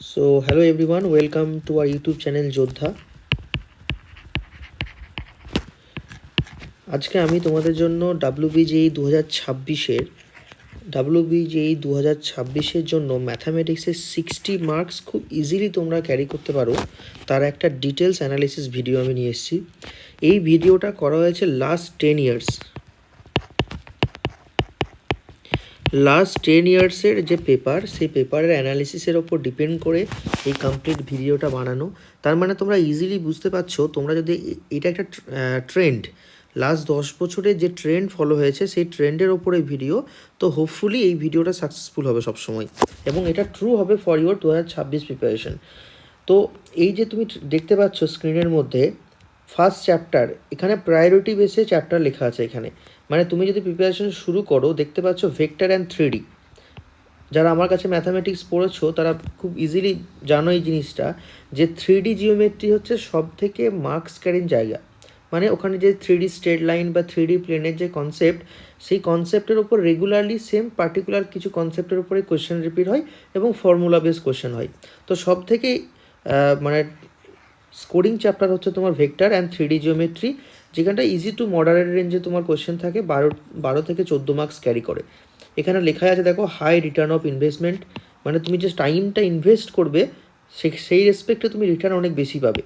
So hello everyone, welcome to our YouTube channel যোদ্ধা। আজকে আমি তোমাদের জন্য WBJEE 2026-এর জন্য ম্যাথামেটিক্সের 60 মার্কস খুব ইজিলি তোমরা ক্যারি করতে পারো তার একটা ডিটেলস অ্যানালিসিস ভিডিও আমি নিয়ে এসেছি। এই ভিডিওটা করা হয়েছে লাস্ট 10 ইয়ার্সের যে পেপার, সেই পেপারের অ্যানালিসিসের ওপর ডিপেন্ড করে এই কমপ্লিট ভিডিওটা বানানো। তার মানে তোমরা ইজিলি বুঝতে পারছো, তোমরা যদি এটা একটা ট্রেন্ড, লাস্ট 10 বছরে যে ট্রেন্ড ফলো হয়েছে সেই ট্রেন্ডের ওপরে ভিডিও, তো হোপফুলি এই ভিডিওটা সাকসেসফুল হবে সবসময় এবং এটা ট্রু হবে ফর ইউর 2026 প্রিপারেশন। তো এই যে তুমি দেখতে পাচ্ছ স্ক্রিনের মধ্যে ফার্স্ট চ্যাপ্টার, এখানে প্রায়োরিটি বেসে চ্যাপ্টার লেখা আছে এখানে। মানে তুমি যদি প্রিপারেশন শুরু করো, দেখতে পাচ্ছ ভেক্টর অ্যান্ড 3D। যারা আমার কাছে ম্যাথামেটিক্স পড়েছো তারা খুব ইজিলি জানো এই জিনিসটা, যে 3D জিওমেট্রি হচ্ছে সব থেকে মার্কস ক্যারিং জায়গা। মানে ওখানে যে 3D স্ট্রেট লাইন বা 3D প্লেনের যে কনসেপ্ট, সেই কনসেপ্টের ওপর রেগুলারলি সেম পার্টিকুলার কিছু কনসেপ্টের উপরে কোয়েশ্চেন রিপিট হয় এবং ফর্মুলা বেস কোয়েশ্চেন হয়। তো সব থেকে মানে স্কোরিং চ্যাপ্টার হচ্ছে তোমার ভেক্টর অ্যান্ড 3D জিওমেট্রি, যেখানটা ইজি টু মডারেট রেঞ্জে তোমার কোয়েশ্চেন থাকে, 12 থেকে 14 মার্কস ক্যারি করে। এখানে লেখা আছে দেখো, হাই রিটার্ন অফ ইনভেস্টমেন্ট, মানে তুমি যে টাইমটা ইনভেস্ট করবে সেই রেসপেক্টে তুমি রিটার্ন অনেক বেশি পাবে।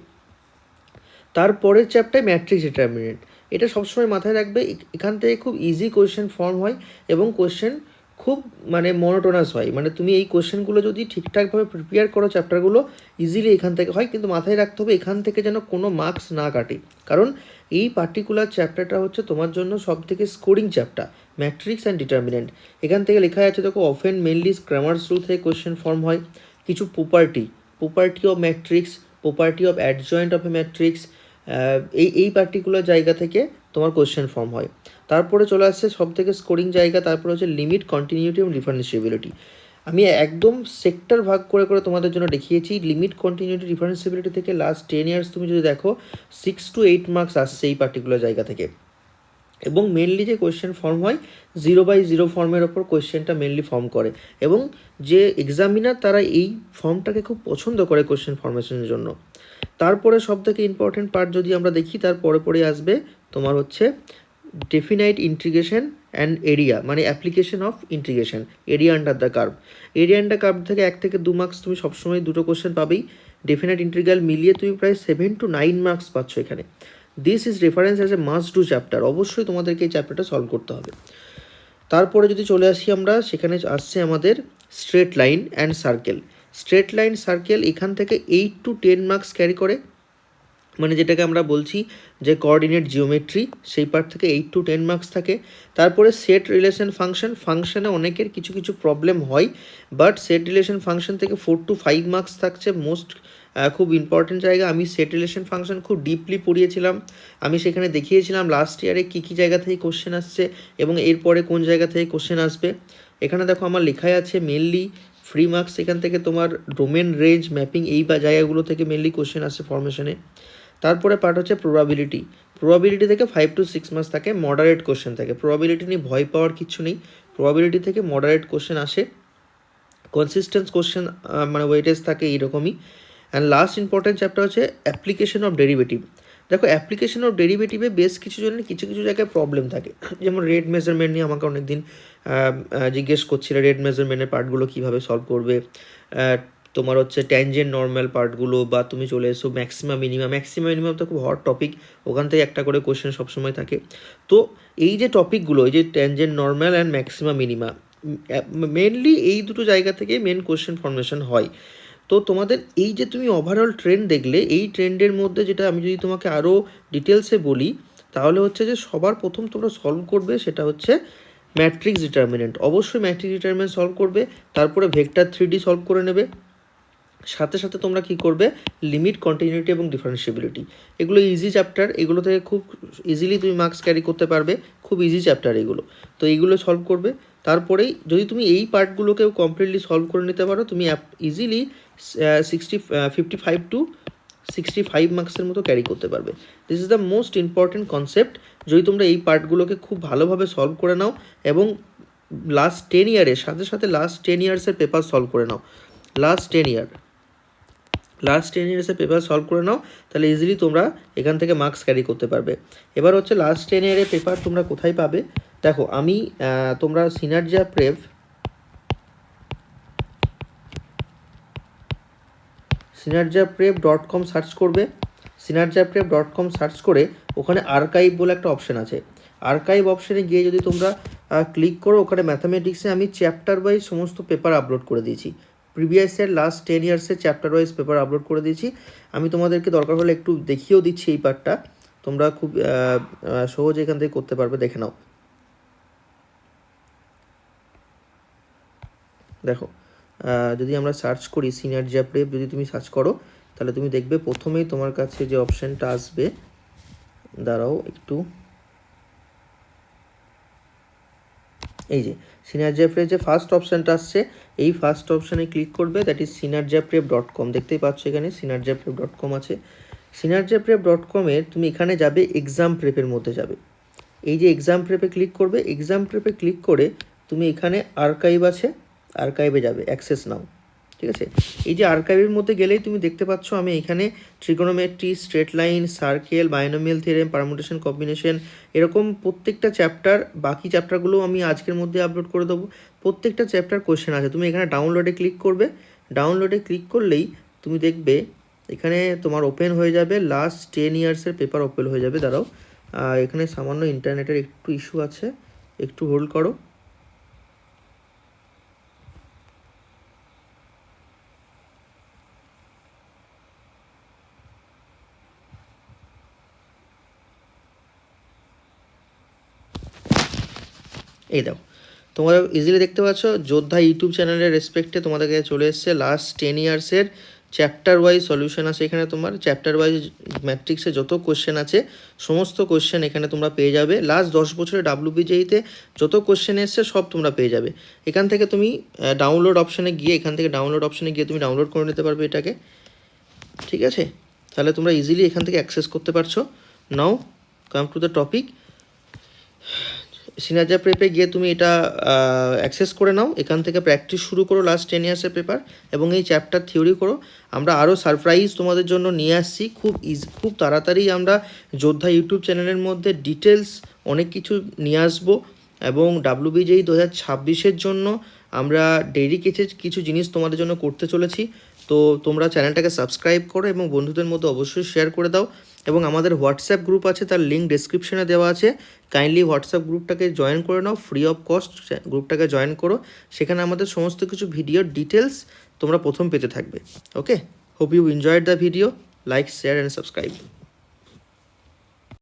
তারপরের চ্যাপ্টার ম্যাট্রিক্স ডিটারমিনেন্ট, এটা সবসময় মাথায় রাখবে। এখান থেকে খুব ইজি কোয়েশ্চেন ফর্ম হয় এবং কোয়েশ্চেন খুব মানে মনোটোনাস হয়। মানে তুমি এই কোয়েশ্চেনগুলো যদি ঠিকঠাকভাবে প্রিপেয়ার করো, চ্যাপ্টারগুলো ইজিলি এখান থেকে হয়, কিন্তু মাথায় রাখতে হবে এখান থেকে যেন কোনো মার্কস না কাটে, কারণ এই পার্টিকুলার চ্যাপ্টারটা হচ্ছে তোমার জন্য সব থেকে scoring chapter, matrix and determinant. এখান থেকে লেখা আছে দেখো, অফেন মেনলি গ্রামার্স রুল থেকে কোয়েশ্চেন ফর্ম হয়, কিছু property of matrix, property of adjoint of A matrix, এই পার্টিকুলার জায়গা থেকে তোমার কোয়েশ্চেন ফর্ম হয়। তারপরে চলে আসছে সব থেকে স্কোরিং জায়গা, তারপরে হচ্ছে লিমিট, কন্টিনিউটি এবং ডিফারেন্সিয়েবিলিটি। আমি একদম সেক্টর ভাগ করে করে তোমাদের জন্য দেখিয়েছি। লিমিট, কন্টিনিউটি, ডিফারেন্সিয়েবিলিটি থেকে লাস্ট 10 ইয়ার্স তুমি যদি দেখো 6 to 8 মার্কস আসছে এই পার্টিকুলার জায়গা থেকে। এবং মেনলি যে কোয়েশ্চেন ফর্ম হয় 0/0 ফর্মের ওপর কোয়েশ্চেনটা মেনলি ফর্ম করে, এবং যে এক্সামিনার তারা এই ফর্মটাকে খুব পছন্দ করে কোয়েশ্চেন ফর্মেশনের জন্য। তারপরে সব থেকে ইম্পর্টেন্ট পার্ট যদি আমরা দেখি, তার পরে আসবে তোমার হচ্ছে ডেফিনাইট ইন্টিগ্রেশন অ্যান্ড এরিয়া, মানে application of integration, area under the curve. Area under curve থেকে 1 থেকে 2 মার্কস তুমি সবসময় দুটো কোয়েশ্চেন পাবেই। ডেফিনাইট ইন্টিগ্রাল মিলিয়ে তুমি প্রায় 7 to 9 মার্কস পাচ্ছ এখানে। This is reference as a must do chapter, অবশ্যই তোমাদেরকে এই চ্যাপ্টারটা সলভ করতে হবে। তারপরে যদি চলে আসি আমরা, সেখানে আসছে আমাদের straight line and circle. Straight line circle এখান থেকে 8 to 10 মার্কস ক্যারি করে, মানে যেটাকে আমরা বলছি যে কোঅর্ডিনেট জিওমেট্রি, সেই পার্ট থেকে 8 to 10 মার্কস থাকে। তারপরে সেট রিলেশন ফাংশনে অনেকের কিছু কিছু প্রবলেম হয়, বাট সেট রিলেশন ফাংশন থেকে 4 to 5 মার্কস থাকছে মোস্ট খুব ইম্পর্টেন্ট জায়গা। আমি সেট রিলেশন ফাংশন খুব ডিপলি পড়িয়েছিলাম, আমি সেখানে দেখিয়েছিলাম লাস্ট ইয়ারে কী কী জায়গা থেকে কোশ্চেন আসছে এবং এরপরে কোন জায়গা থেকে কোশ্চেন আসবে। এখানে দেখো আমার লেখাই আছে মেনলি ফ্রি মার্কস, এখান থেকে তোমার ডোমেন, রেঞ্জ, ম্যাপিং, এই বা জায়গাগুলো থেকে মেনলি কোশ্চেন আসছে ফরমেশনে। তারপরে পার্ট হচ্ছে প্রবাবিলিটি থেকে 5 to 6 মার্কস থাকে, মডারেট কোশ্চেন থাকে। প্রবাবিলিটি নিয়ে ভয় পাওয়ার কিছু নেই, প্রবাবিলিটি থেকে মডারেট কোশ্চেন আসে, কনসিস্টেন্স কোশ্চেন মানে ওয়েটেজ থাকে এইরকমই। অ্যান্ড লাস্ট ইম্পর্টেন্ট চ্যাপ্টার হচ্ছে অ্যাপ্লিকেশন অফ ডেরিভেটিভ। দেখো অ্যাপ্লিকেশন অফ ডেরিভেটিভে বেশ কিছু জনের কিছু কিছু জায়গায় প্রবলেম থাকে, যেমন রেড মেজারমেন্ট নিয়ে আমাকে অনেকদিন জিজ্ঞেস করছিল, রেড মেজারমেন্টের পার্টগুলো কীভাবে সলভ করবে। তোমার হচ্ছে ট্যানজেন্ট নর্মাল পার্টগুলো, বা তুমি চলে এসো ম্যাক্সিমাম মিনিমাম তো খুব হট টপিক, ওখান থেকে একটা করে কোয়েশ্চেন সবসময় থাকে। তো এই যে টপিকগুলো, এই যে tangent normal and maximum minima, mainly এই দুটো জায়গা থেকে মেন কোয়েশ্চেন ফর্মেশন হয়। তো তোমাদের এই যে তুমি ওভারঅল ট্রেন্ড দেখলে, এই ট্রেন্ডের মধ্যে যেটা আমি যদি তোমাকে আরও ডিটেলসে বলি, তাহলে হচ্ছে যে সবার প্রথম তোমরা সলভ করবে সেটা হচ্ছে ম্যাট্রিক্স ডিটারমিনেন্ট। অবশ্যই ম্যাট্রিক্স ডিটারমিনেন্ট সলভ করবে, তারপরে ভেক্টর 3D সলভ করে নেবে। সাথে সাথে তোমরা কি করবে, লিমিট, কন্টিনিউটি এবং ডিফারেন্সিয়েবিলিটি, এগুলো ইজি চ্যাপ্টার, এগুলো থেকে খুব ইজিলি তুমি মার্কস ক্যারি করতে পারবে, খুব ইজি চ্যাপ্টার এগুলো। তো এইগুলো সলভ করবে, তারপরেই যদি তুমি এই পার্টগুলোকেও কমপ্লিটলি সলভ করে নিতে পারো, তুমি ইজিলি 55 to 65 মার্কসের মতো ক্যারি করতে পারবে। This is the most important concept. যদি তোমরা এই পার্টগুলোকে খুব ভালোভাবে সলভ করে নাও এবং লাস্ট 10 ইয়ারের সাথে সাথে লাস্ট 10 ইয়ার্সের পেপার সলভ করে নাও, লাস্ট 10 ইয়ার লাস্ট 10 ইয়ার্সের পেপার সলভ করে নাও, তাহলে ইজিলি তোমরা এখান থেকে মার্কস ক্যারি করতে পারবে। এবার হচ্ছে লাস্ট 10 ইয়ারের পেপার তোমরা কোথায় পাবে। দেখো আমি তোমরা synergiaprep.com সার্চ করবে। synergiaprep.com সার্চ করে ওখানে আর্কাইভ বলে একটা অপশান আছে। আর্কাইভ অপশানে গিয়ে যদি তোমরা ক্লিক করো, ওখানে ম্যাথামেটিক্সে আমি চ্যাপ্টার ওয়াইজ সমস্ত পেপার আপলোড করে দিয়েছি। প্রিভিয়াস ইয়ার লাস্ট 10 ইয়ার্সের চ্যাপ্টার ওয়াইজ পেপার আপলোড করে দিয়েছি। আমি তোমাদেরকে দরকার হলে একটু দেখিয়েও দিচ্ছি এই পার্টটা, তোমরা খুব সহজে এখান থেকে করতে পারবে, দেখে নাও। দেখো যদি আমরা সার্চ করি synergiaprep, যদি তুমি সার্চ করো তাহলে তুমি দেখবে প্রথমেই তোমার কাছে যে অপশানটা আসবে, দাঁড়াও একটু, এই যে synergiaprep যে ফার্স্ট অপশানটা আসছে, এই ফার্স্ট অপশানে ক্লিক করবে, দ্যাট ইজ synergiaprep.com। দেখতেই পাচ্ছ এখানে synergiaprep.com আছে। synergiaprep.com এর তুমি এখানে যাবে এক্সাম প্রেপের মধ্যে যাবে, এই যে এক্সাম প্রেপে ক্লিক করবে। এক্সাম প্রেপে ক্লিক করে তুমি এখানে আর্কাইভ আছে, আর্কাইভে যাবে, অ্যাক্সেস নাও, ঠিক আছে। এই যে আর্কাইভের মধ্যে গেলেই তুমি দেখতে পাচ্ছ আমি এখানে trigonometry, straight line, circle, binomial theorem, permutation, combination, এরকম প্রত্যেকটা চ্যাপ্টার, বাকি চ্যাপ্টারগুলো আমি আজকের মধ্যে আপলোড করে দেবো। প্রত্যেকটা চ্যাপ্টার কোশ্চেন আছে। তুমি এখানে ডাউনলোডে ক্লিক করবে। ডাউনলোডে ক্লিক করলেই তুমি দেখবে এখানে তোমার ওপেন হয়ে যাবে লাস্ট 10 ইয়ার্সের পেপার ওপেন হয়ে যাবে। দাঁড়াও, এখানে সামান্য ইন্টারনেটের একটু ইস্যু আছে, একটু হোল্ড করো। এই দেখো, তোমরা ইজিলি দেখতে পাচ্ছ যোদ্ধা ইউটিউব চ্যানেলের রেসপেক্টে তোমাদের কাছে চলে এসছে লাস্ট 10 ইয়ার্সের চ্যাপ্টার ওয়াইজ সলিউশন আছে। এখানে তোমার চ্যাপ্টার ওয়াইজ ম্যাট্রিক্সে যত কোশ্চেন আছে সমস্ত কোশ্চেন এখানে তোমরা পেয়ে যাবে। লাস্ট 10 বছরের WBJEতে যত কোশ্চেন এসছে সব তোমরা পেয়ে যাবে। এখান থেকে তুমি ডাউনলোড অপশানে গিয়ে, তুমি ডাউনলোড করে নিতে পারবে এটাকে, ঠিক আছে। তাহলে তোমরা ইজিলি এখান থেকে অ্যাক্সেস করতে পারছো। Now come to the topic. synergiaprep গিয়ে তুমি এটা অ্যাক্সেস করে নাও, এখান থেকে প্র্যাকটিস শুরু করো লাস্ট 10 ইয়ার্সের পেপার, এবং এই চ্যাপ্টার থিওরি করো। আমরা আরও সারপ্রাইজ তোমাদের জন্য নিয়ে আসছি, খুব তাড়াতাড়ি আমরা যোদ্ধা ইউটিউব চ্যানেলের মধ্যে ডিটেলস অনেক কিছু নিয়ে আসবো, এবং WBJEE 2026-এর জন্য আমরা ডেডিকেটেড কিছু জিনিস তোমাদের জন্য করতে চলেছি। তো তোমরা চ্যানেলটাকে সাবস্ক্রাইব করো এবং বন্ধুদের মধ্যে অবশ্যই শেয়ার করে দাও। এবং আমাদের হোয়াটসঅ্যাপ গ্রুপ আছে, তার লিঙ্ক ডেসক্রিপশনে দেওয়া আছে, কাইন্ডলি হোয়াটসঅ্যাপ গ্রুপটাকে জয়েন করে নাও, ফ্রি অফ কস্ট গ্রুপটাকে জয়েন করো। সেখানে আমাদের সমস্ত কিছু ভিডিওর ডিটেলস তোমরা প্রথম পেতে থাকবে। Okay, hope you enjoyed the video, like, share and subscribe.